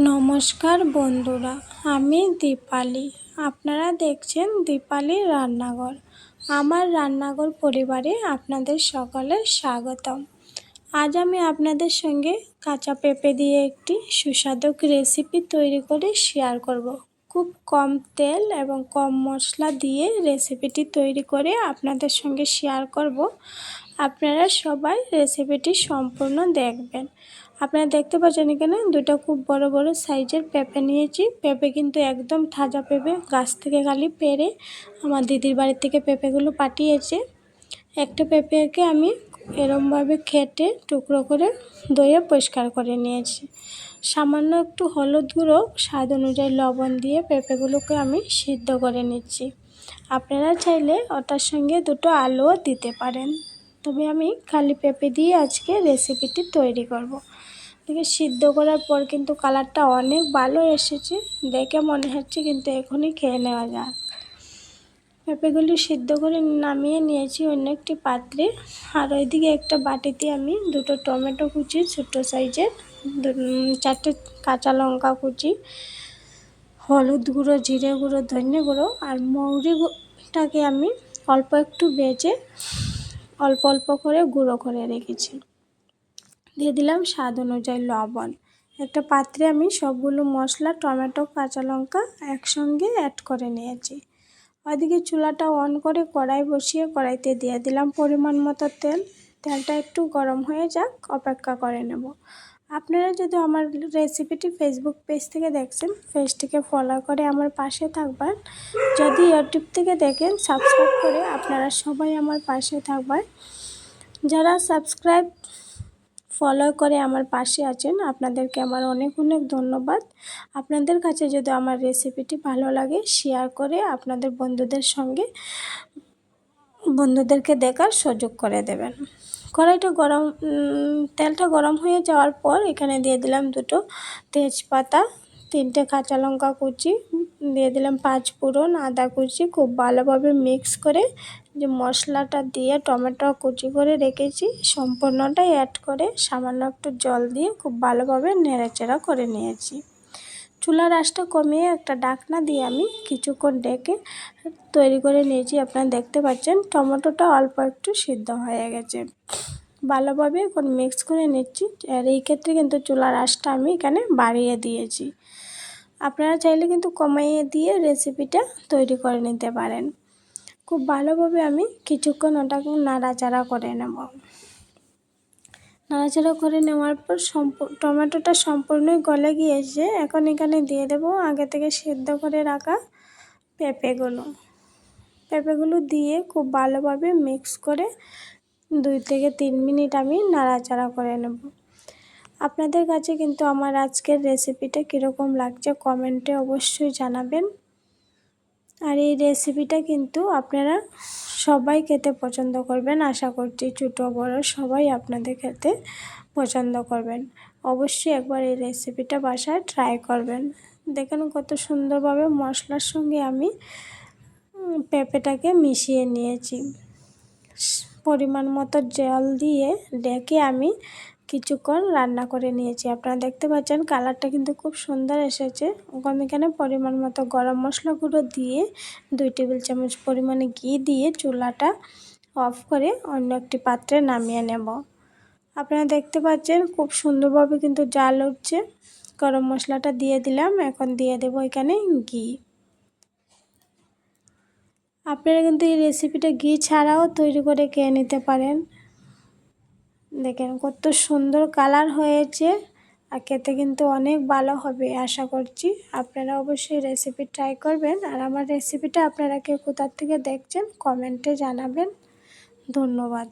নমস্কার বন্ধুরা, আমি দীপালি। আপনারা দেখছেন দীপালি রান্নাঘর। আমার রান্নাঘর পরিবারে আপনাদের সকলের স্বাগতম। আজ আমি আপনাদের সঙ্গে কাঁচা পেঁপে দিয়ে একটি সুস্বাদু রেসিপি তৈরি করে শেয়ার করব। খুব কম তেল এবং কম মশলা দিয়ে রেসিপিটি তৈরি করে আপনাদের সঙ্গে শেয়ার করব। আপনারা সবাই রেসিপিটি সম্পূর্ণ দেখবেন। আপনারা দেখতে পাচ্ছেন এখানে দুটো খুব বড় বড় সাইজের পেঁপে নিয়েছি। পেঁপে কিন্তু একদম তাজা পেঁপে, গাছ থেকে খালি পেড়ে আমার দিদির বাড়ির থেকে পেঁপেগুলো পাঠিয়েছে। একটা পেঁপেকে আমি এরমভাবে কেটে টুকরো করে ধুয়ে পরিষ্কার করে নিয়েছি। সামান্য একটু হলুদ গুঁড়ো, স্বাদ অনুযায়ী লবণ দিয়ে পেঁপেগুলোকে আমি সিদ্ধ করে নিচ্ছি। আপনারা চাইলে ওটার সঙ্গে দুটো আলুও দিতে পারেন, তবে আমি খালি পেঁপে দিয়ে আজকে রেসিপিটি তৈরি করব। দেখে সিদ্ধ করার পর কিন্তু কালারটা অনেক ভালো এসেছে, দেখে মনে হচ্ছে কিন্তু এখনই খেয়ে নেওয়া যাক। পেঁপেগুলি সিদ্ধ করে নামিয়ে নিয়েছি অন্য একটি পাত্রে। আর ওইদিকে একটা বাটিতে আমি দুটো টমেটো কুচি, ছোটো সাইজের 4টে কাঁচা লঙ্কা কুচি, হলুদ গুঁড়ো, জিরে গুঁড়ো, ধনে গুঁড়ো আর মৌরিটাকে আমি অল্প একটু ভেজে অল্প অল্প করে গুঁড়ো করে রেখেছি। দিয়ে দিলাম স্বাদ অনুযায়ী লবণ। একটা পাত্রে আমি সবগুলো মশলা, টমেটো, কাঁচা লঙ্কা একসঙ্গে অ্যাড করে নিয়েছি। ওইদিকে চুলাটা অন করে কড়াই বসিয়ে কড়াইতে দিয়ে দিলাম পরিমাণ মতো তেল। তেলটা একটু গরম হয়ে যাক, অপেক্ষা করে নেব। আপনারা যদি আমার রেসিপিটি ফেসবুক পেজ থেকে দেখছেন, পেজটিকে ফলো করে আমার পাশে থাকবেন। যদি ইউটিউব থেকে দেখেন, সাবস্ক্রাইব করে আপনারা সবাই আমার পাশে থাকবেন। যারা সাবস্ক্রাইব ফলো করে আমার পাশে আছেন, আপনাদেরকে আমার অনেক অনেক ধন্যবাদ। আপনাদের কাছে যদি আমার রেসিপিটি ভালো লাগে, শেয়ার করে আপনাদের বন্ধুদেরকে দেখার সুযোগ করে দেবেন। তেলটা গরম হয়ে যাওয়ার পর এখানে দিয়ে দিলাম দুটো তেজপাতা, 3টে কাঁচা লঙ্কা কুচি, দিয়ে দিলাম 5 ফোড়ন, আদা কুচি। খুব ভালোভাবে মিক্স করে যে মশলাটা দিয়ে টমেটো কুচি করে রেখেছি সম্পূর্ণটাই অ্যাড করে সামান্য একটু জল দিয়ে খুব ভালোভাবে নেড়েচেড়া করে নিয়েছি। চুলার আঁচটা কমিয়ে একটা ঢাকনা দিয়ে আমি কিছুক্ষণ ডেকে তৈরি করে নিয়েছি। আপনারা দেখতে পাচ্ছেন টমেটোটা অল্প একটু সিদ্ধ হয়ে গেছে। ভালোভাবে এখন মিক্স করে নিচ্ছি। আর এই ক্ষেত্রে কিন্তু চুলার আঁচটা আমি এখানে বাড়িয়ে দিয়েছি। আপনারা চাইলে কিন্তু কমিয়ে দিয়ে রেসিপিটা তৈরি করে নিতে পারেন। খুব ভালোভাবে আমি কিছুক্ষণ ওটাকে নাড়াচাড়া করে নেব। নাড়াচাড়া করে নেওয়ার পর টমেটোটা সম্পূর্ণই গলে গিয়েছে। এখন এখানে দিয়ে দেব আগে থেকে সিদ্ধ করে রাখা পেঁপেগুলো দিয়ে খুব ভালোভাবে মিক্স করে 2 থেকে 3 মিনিট আমি নাড়াচাড়া করে নেব। আপনাদের কাছে কিন্তু আমার আজকের রেসিপিটা কীরকম লাগছে কমেন্টে অবশ্যই জানাবেন। আর এই রেসিপিটা কিন্তু আপনারা সবাই খেতে পছন্দ করবেন, আশা করছি ছোটো বড় সবাই আপনাদের খেতে পছন্দ করবেন। অবশ্যই একবার এই রেসিপিটা বাসায় ট্রাই করবেন। দেখেন কত সুন্দরভাবে মশলার সঙ্গে আমি পেঁপেটাকে মিশিয়ে নিয়েছি। পরিমাণ মতো জল দিয়ে ডেকে আমি কিছুক্ষণ রান্না করে নিয়েছি। আপনারা দেখতে পাচ্ছেন কালারটা কিন্তু খুব সুন্দর এসেছে। আমি এখানে পরিমাণ মতো গরম মশলা গুঁড়ো দিয়ে 2 টেবিল চামচ পরিমাণে ঘি দিয়ে চুলাটা অফ করে অন্য একটি পাত্রে নামিয়ে নেব। আপনারা দেখতে পাচ্ছেন খুব সুন্দরভাবে কিন্তু জাল উঠছে। গরম মশলাটা দিয়ে দিলাম, এখন দিয়ে দেব এখানে ঘি। আপনারা কিন্তু এই রেসিপিটা ঘি ছাড়াও তৈরি করে খেয়ে নিতে পারেন। দেখেন কত সুন্দর কালার হয়েছে, আর খেতে কিন্তু অনেক ভালো হবে আশা করছি। আপনারা অবশ্যই রেসিপি ট্রাই করবেন। আর আমার রেসিপিটা আপনারা কে কোথা থেকে দেখছেন কমেন্টে জানাবেন। ধন্যবাদ।